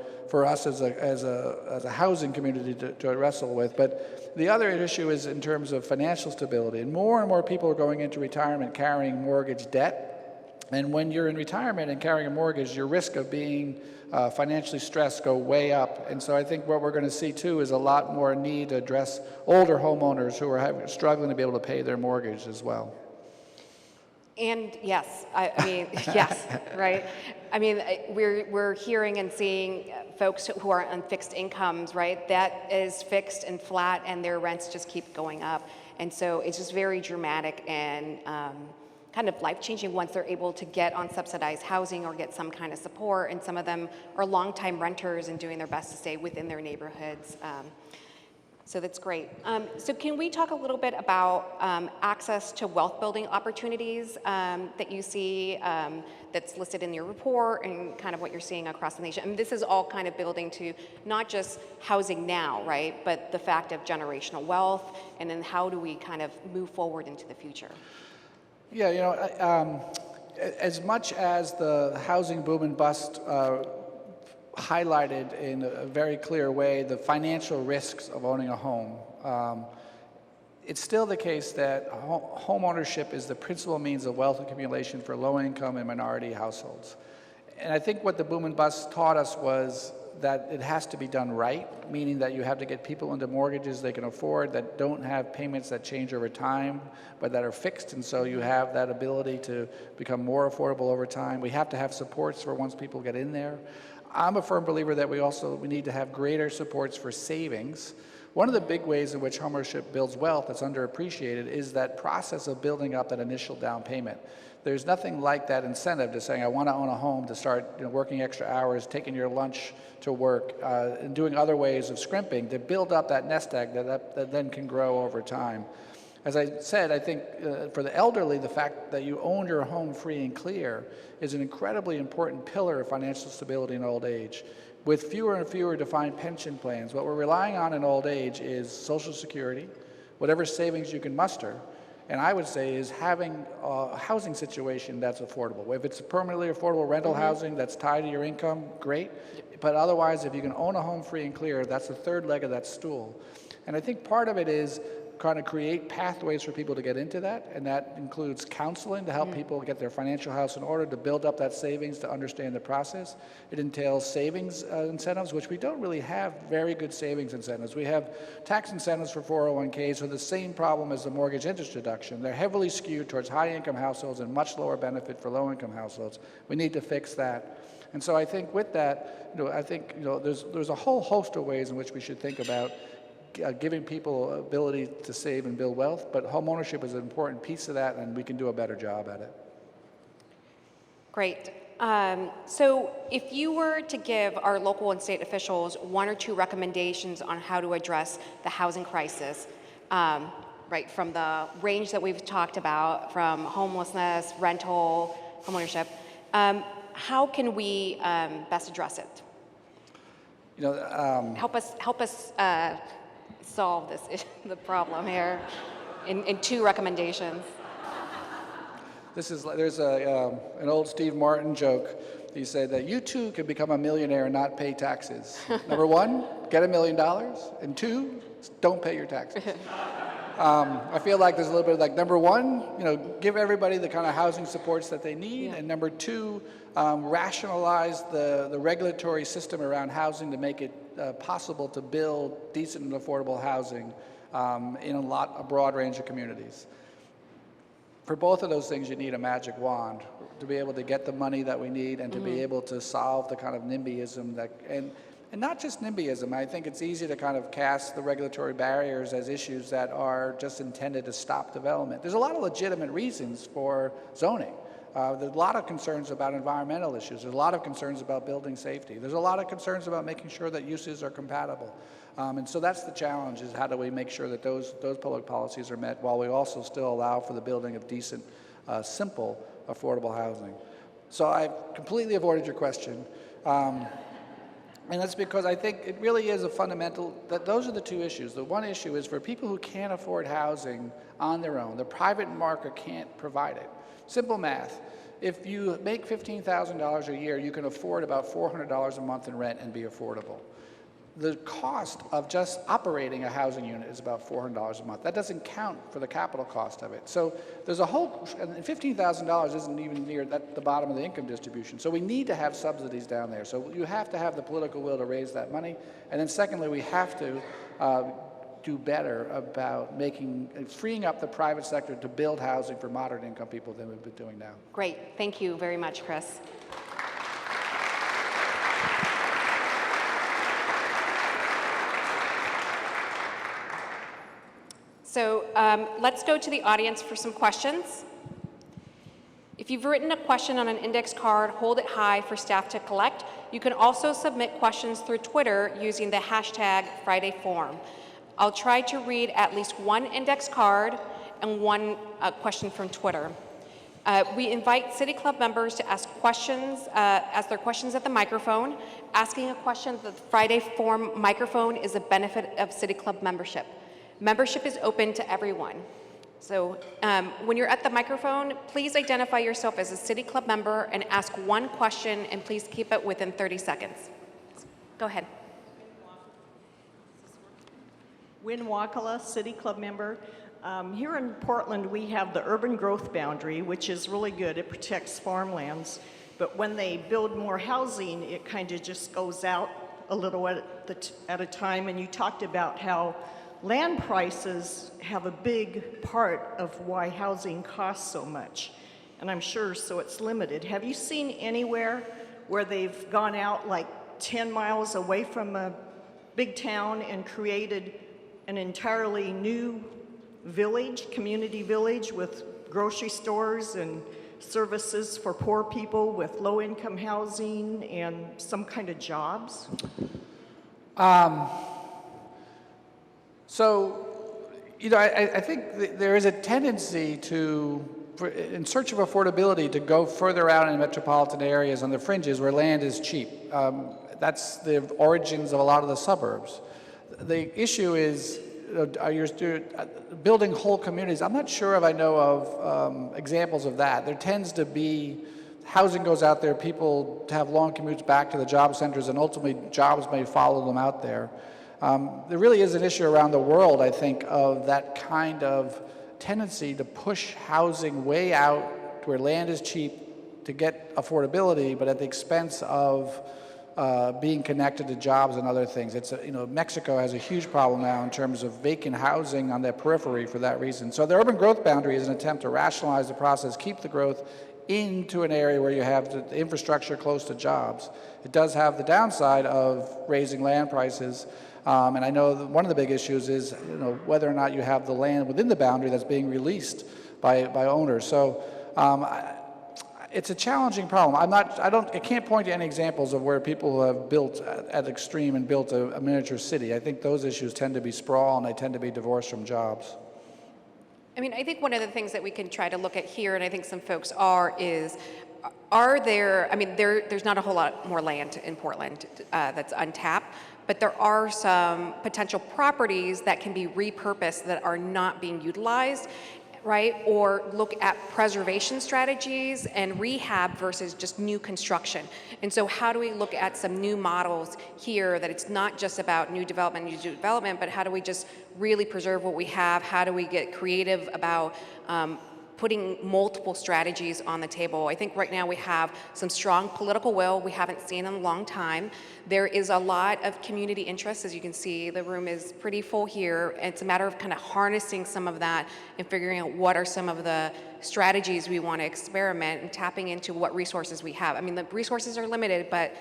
us as a housing community to wrestle with. But the other issue is in terms of financial stability. And more people are going into retirement carrying mortgage debt. And when you're in retirement and carrying a mortgage, your risk of being financially stressed go way up. And so I think what we're going to see too is a lot more need to address older homeowners who are struggling to be able to pay their mortgage as well. And yes, I mean, yes, right? I mean, we're hearing and seeing folks who are on fixed incomes, right? That is fixed and flat, and their rents just keep going up. And so it's just very dramatic and kind of life-changing once they're able to get on subsidized housing or get some kind of support, and some of them are long-time renters and doing their best to stay within their neighborhoods. So that's great. So can we talk a little bit about access to wealth building opportunities that you see that's listed in your report and kind of what you're seeing across the nation? I mean, this is all kind of building to not just housing now, right, but the fact of generational wealth, and then how do we kind of move forward into the future? Yeah, you know, as much as the housing boom and bust highlighted in a very clear way the financial risks of owning a home, it's still the case that home ownership is the principal means of wealth accumulation for low-income and minority households. And I think what the boom and bust taught us was that it has to be done right, meaning that you have to get people into mortgages they can afford, that don't have payments that change over time, but that are fixed, and so you have that ability to become more affordable over time. We have to have supports for once people get in there. I'm a firm believer that we need to have greater supports for savings. One of the big ways in which homeownership builds wealth that's underappreciated is that process of building up that initial down payment. There's nothing like that incentive to saying, I want to own a home, to start working extra hours, taking your lunch to work, and doing other ways of scrimping to build up that nest egg that then can grow over time. As I said, I think for the elderly, the fact that you own your home free and clear is an incredibly important pillar of financial stability in old age. With fewer and fewer defined pension plans, what we're relying on in old age is Social Security, whatever savings you can muster, and I would say is having a housing situation that's affordable. If it's permanently affordable rental housing that's tied to your income, great. But otherwise, if you can own a home free and clear, that's the third leg of that stool. And I think part of it is trying to create pathways for people to get into that, and that includes counseling to help people get their financial house in order, to build up that savings, to understand the process. It entails savings incentives, which we don't really have very good savings incentives. We have tax incentives for 401ks with the same problem as the mortgage interest deduction. They're heavily skewed towards high-income households and much lower benefit for low-income households. We need to fix that. And so I think with that, there's a whole host of ways in which we should think about giving people ability to save and build wealth, but home ownership is an important piece of that, and we can do a better job at it. Great. So if you were to give our local and state officials one or two recommendations on how to address the housing crisis, right, from the range that we've talked about, from homelessness, rental, homeownership, how can we best address it? Help us solve the problem here in two recommendations. There's an old Steve Martin joke. He said that you too can become a millionaire and not pay taxes. Number one, get $1 million, and two, don't pay your taxes. I feel like there's a little bit of like, number one, give everybody the kind of housing supports that they need, and number two, rationalize the regulatory system around housing to make it possible to build decent and affordable housing in a broad range of communities. For both of those things, you need a magic wand to be able to get the money that we need and to be able to solve the kind of NIMBYism and not just NIMBYism. I think it's easy to kind of cast the regulatory barriers as issues that are just intended to stop development. There's a lot of legitimate reasons for zoning. There's a lot of concerns about environmental issues. There's a lot of concerns about building safety. There's a lot of concerns about making sure that uses are compatible. And so that's the challenge, is how do we make sure that those public policies are met while we also still allow for the building of decent, simple, affordable housing. So I've completely avoided your question. And that's because I think it really is a fundamental, that those are the two issues. The one issue is for people who can't afford housing on their own, the private market can't provide it. Simple math. If you make $15,000 a year, you can afford about $400 a month in rent and be affordable. The cost of just operating a housing unit is about $400 a month. That doesn't count for the capital cost of it. So there's a whole, and $15,000 isn't even near the bottom of the income distribution. So we need to have subsidies down there. So you have to have the political will to raise that money. And then secondly, we have to do better about freeing up the private sector to build housing for moderate income people than we've been doing now. Great. Thank you very much, Chris. So let's go to the audience for some questions. If you've written a question on an index card, hold it high for staff to collect. You can also submit questions through Twitter using the hashtag FridayForum. I'll try to read at least one index card and one question from Twitter. We invite City Club members to ask their questions at the microphone. Asking a question at the Friday Forum microphone is a benefit of City Club membership. Membership is open to everyone. So when you're at the microphone, please identify yourself as a City Club member and ask one question, and please keep it within 30 seconds. Go ahead. Win Wakala, City Club member. Here in Portland, we have the urban growth boundary, which is really good. It protects farmlands. But when they build more housing, it kind of just goes out a little at a time. And you talked about how land prices have a big part of why housing costs so much. And I'm sure, so it's limited. Have you seen anywhere where they've gone out like 10 miles away from a big town and created an entirely new village, community village with grocery stores and services for poor people with low-income housing and some kind of jobs? So, you know, I think there is a tendency in search of affordability, to go further out in metropolitan areas on the fringes where land is cheap. That's the origins of a lot of the suburbs. The issue is, you're building whole communities. I'm not sure if I know of examples of that. There tends to be, housing goes out there, people have long commutes back to the job centers, and ultimately jobs may follow them out there. There really is an issue around the world, I think, of that kind of tendency to push housing way out to where land is cheap to get affordability, but at the expense of being connected to jobs and other things. Mexico has a huge problem now in terms of vacant housing on their periphery for that reason. So the urban growth boundary is an attempt to rationalize the process, keep the growth into an area where you have the infrastructure close to jobs. It does have the downside of raising land prices. And I know that one of the big issues is, whether or not you have the land within the boundary that's being released by owners. So it's a challenging problem. I can't point to any examples of where people have built at extreme and built a miniature city. I think those issues tend to be sprawl, and they tend to be divorced from jobs. I mean, I think one of the things that we can try to look at here, and I think some folks there's not a whole lot more land in Portland that's untapped, but there are some potential properties that can be repurposed that are not being utilized, right? Or look at preservation strategies and rehab versus just new construction. And so how do we look at some new models here that it's not just about new development, but how do we just really preserve what we have? How do we get creative about putting multiple strategies on the table? I think right now we have some strong political will we haven't seen in a long time. There is a lot of community interest. As you can see, the room is pretty full here. It's a matter of kind of harnessing some of that and figuring out what are some of the strategies we want to experiment and tapping into what resources we have. I mean, the resources are limited, but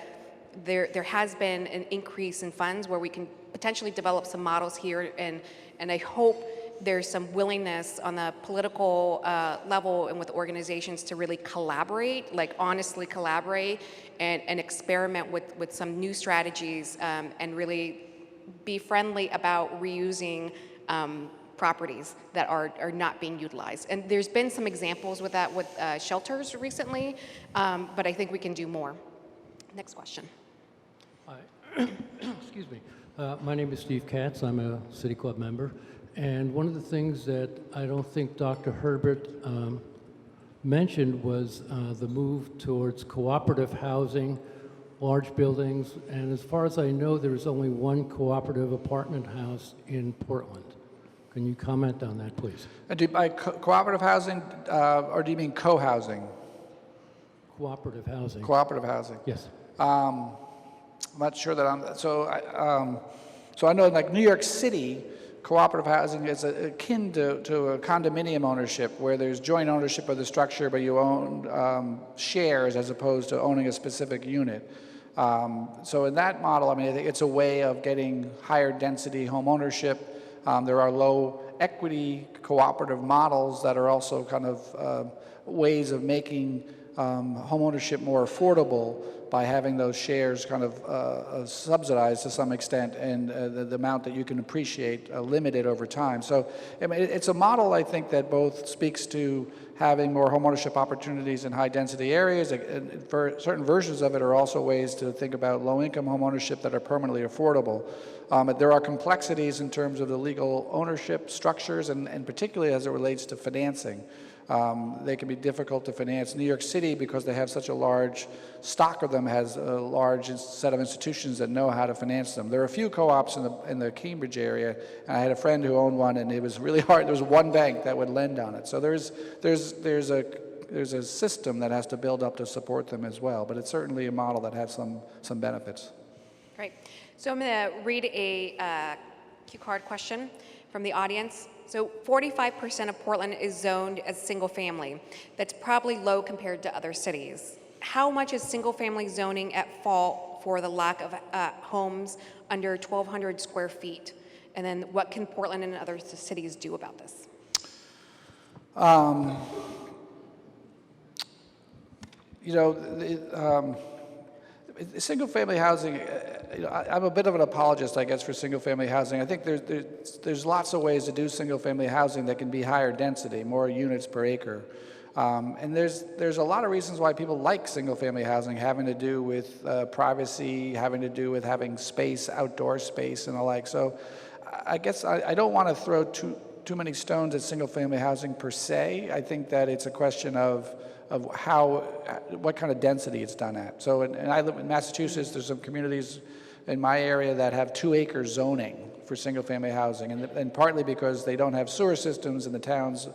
there has been an increase in funds where we can potentially develop some models here, and I hope there's some willingness on the political level and with organizations to really collaborate, like honestly collaborate and experiment with some new strategies and really be friendly about reusing properties that are not being utilized. And there's been some examples with that with shelters recently, but I think we can do more. Next question. Hi. Excuse me. My name is Steve Katz. I'm a City Club member. And one of the things that I don't think Dr. Herbert mentioned was the move towards cooperative housing, large buildings, and as far as I know, there is only one cooperative apartment house in Portland. Can you comment on that, please? By cooperative housing, or do you mean co-housing? Cooperative housing. Cooperative housing. Yes. I'm not sure that so I know, like New York City, cooperative housing is akin to a condominium ownership, where there's joint ownership of the structure, but you own shares as opposed to owning a specific unit. So in that model, I mean, I think it's a way of getting higher density home ownership. There are low equity cooperative models that are also kind of ways of making homeownership more affordable by having those shares kind of subsidized to some extent, and the amount that you can appreciate limited over time. So I mean, it's a model, I think, that both speaks to having more homeownership opportunities in high-density areas. And for certain versions of it are also ways to think about low-income homeownership that are permanently affordable. But there are complexities in terms of the legal ownership structures, and particularly as it relates to financing. They can be difficult to finance. New York City, because they have such a large stock of them, has a large set of institutions that know how to finance them. There are a few co-ops in the Cambridge area, and I had a friend who owned one, and it was really hard. There was one bank that would lend on it. So there's a system that has to build up to support them as well, but it's certainly a model that has some benefits. Great. So I'm going to read a cue card question from the audience. So 45% of Portland is zoned as single family. That's probably low compared to other cities. How much is single family zoning at fault for the lack of homes under 1,200 square feet? And then what can Portland and other cities do about this? Single-family housing, I'm a bit of an apologist, I guess, for single-family housing. I think there's lots of ways to do single-family housing that can be higher density, more units per acre. And there's a lot of reasons why people like single-family housing, having to do with privacy, having to do with having space, outdoor space, and the like. So I guess I don't want to throw too many stones at single-family housing per se. I think that it's a question of what kind of density it's done at. So, and I live in Massachusetts. There's some communities in my area that have 2-acre zoning for single-family housing, and partly because they don't have sewer systems, and the towns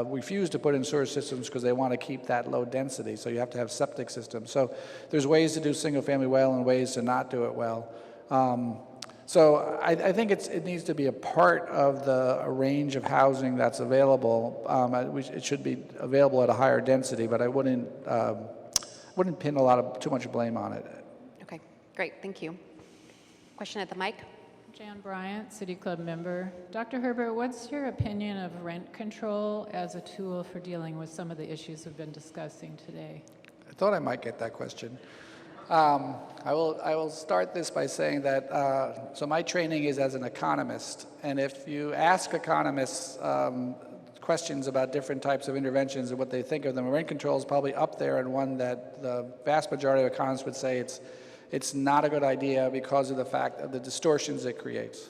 refuse to put in sewer systems because they want to keep that low density. So you have to have septic systems. So there's ways to do single-family well and ways to not do it well. So I think it needs to be a part of a range of housing that's available. It should be available at a higher density, but I wouldn't pin too much blame on it. Okay, great, thank you. Question at the mic? Jan Bryant, City Club member. Dr. Herbert, what's your opinion of rent control as a tool for dealing with some of the issues we've been discussing today? I thought I might get that question. I will start this by saying that, so my training is as an economist, and if you ask economists questions about different types of interventions and what they think of them, rent control is probably up there, and one that the vast majority of economists would say it's not a good idea because of the fact of the distortions it creates.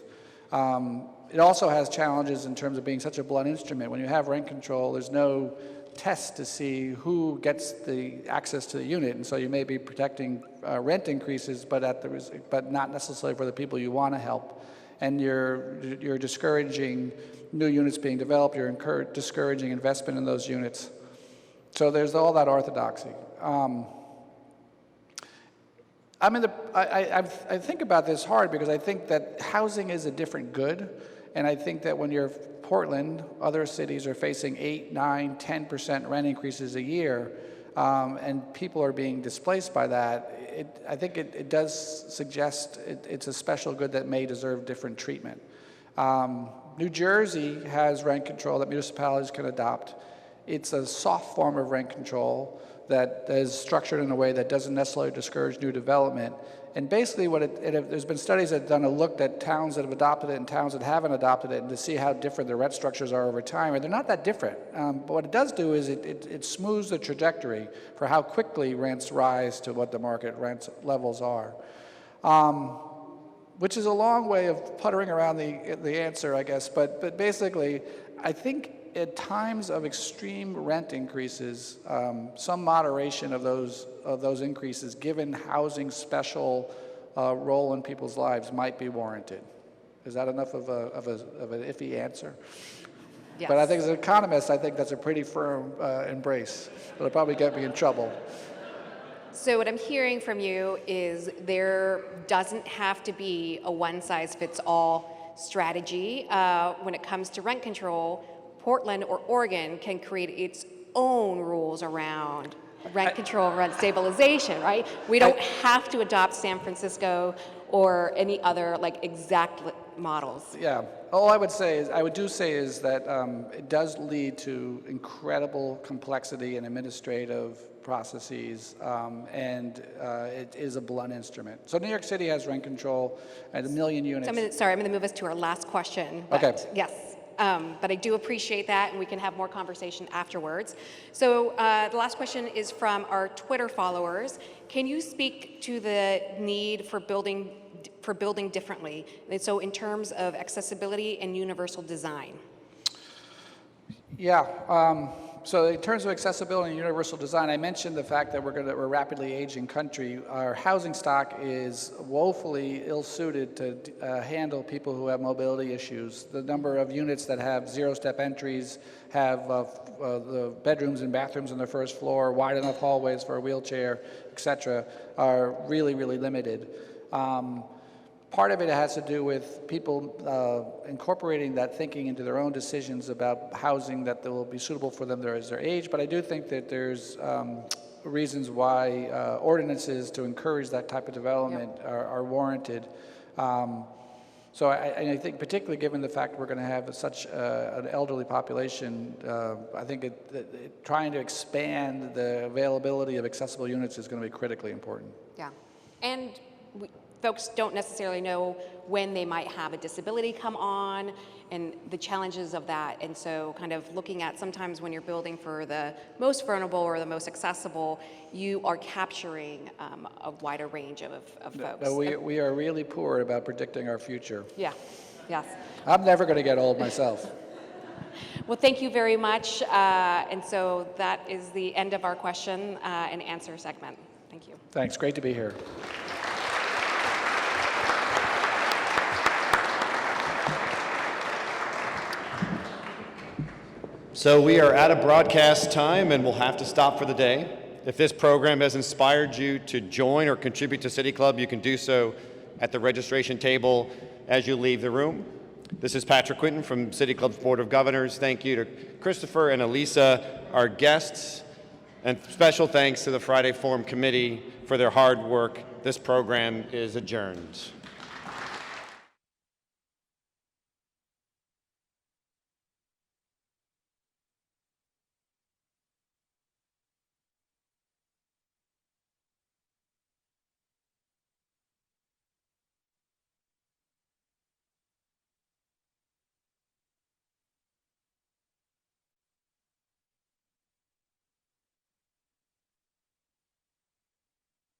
It also has challenges in terms of being such a blunt instrument. When you have rent control, there's no test to see who gets the access to the unit, and so you may be protecting rent increases, but not necessarily for the people you want to help, and you're discouraging new units being developed. You're discouraging investment in those units. So there's all that orthodoxy. I think about this hard because I think that housing is a different good, and I think that when you're Portland, other cities are facing 8, 9, 10% rent increases a year, and people are being displaced by that. I think it does suggest it's a special good that may deserve different treatment. New Jersey has rent control that municipalities can adopt. It's a soft form of rent control that is structured in a way that doesn't necessarily discourage new development. And basically there's been studies that have done a look at towns that have adopted it and towns that haven't adopted it, and to see how different the rent structures are over time. And they're not that different. But what it does do is it smooths the trajectory for how quickly rents rise to what the market rent levels are. Which is a long way of puttering around the answer, I guess. But basically, I think at times of extreme rent increases, some moderation of those increases, given housing's special role in people's lives, might be warranted. Is that enough of an iffy answer? Yes. But I think as an economist, I think that's a pretty firm embrace. It'll probably get me in trouble. So what I'm hearing from you is there doesn't have to be a one-size-fits-all strategy when it comes to rent control. Portland or Oregon can create its own rules around rent control, rent stabilization, right? We don't have to adopt San Francisco or any other exact models. Yeah, all I would say is, that it does lead to incredible complexity and administrative processes, and it is a blunt instrument. So New York City has rent control at 1 million units. So I'm going to move us to our last question. But Okay. Yes. But I do appreciate that, and we can have more conversation afterwards. So the last question is from our Twitter followers. Can you speak to the need for building differently? And so in terms of accessibility and universal design. Yeah. So in terms of accessibility and universal design, I mentioned the fact that we're a rapidly aging country. Our housing stock is woefully ill-suited to handle people who have mobility issues. The number of units that have zero-step entries, have the bedrooms and bathrooms on the first floor, wide enough hallways for a wheelchair, etc., are really, really limited. Part of it has to do with people incorporating that thinking into their own decisions about housing that will be suitable for them as their age, but I do think that there's reasons why ordinances to encourage that type of development are warranted. So I think particularly given the fact we're going to have such an elderly population, I think trying to expand the availability of accessible units is going to be critically important. Yeah. And folks don't necessarily know when they might have a disability come on and the challenges of that. And so kind of looking at sometimes when you're building for the most vulnerable or the most accessible, you are capturing a wider range of folks. No, we are really poor about predicting our future. Yeah, yes. I'm never going to get old myself. Well, thank you very much. And so that is the end of our question and answer segment. Thank you. Thanks. Great to be here. So we are out of broadcast time and we'll have to stop for the day. If this program has inspired you to join or contribute to City Club, you can do so at the registration table as you leave the room. This is Patrick Quinton from City Club's Board of Governors. Thank you to Christopher and Elisa, our guests, and special thanks to the Friday Forum Committee for their hard work. This program is adjourned.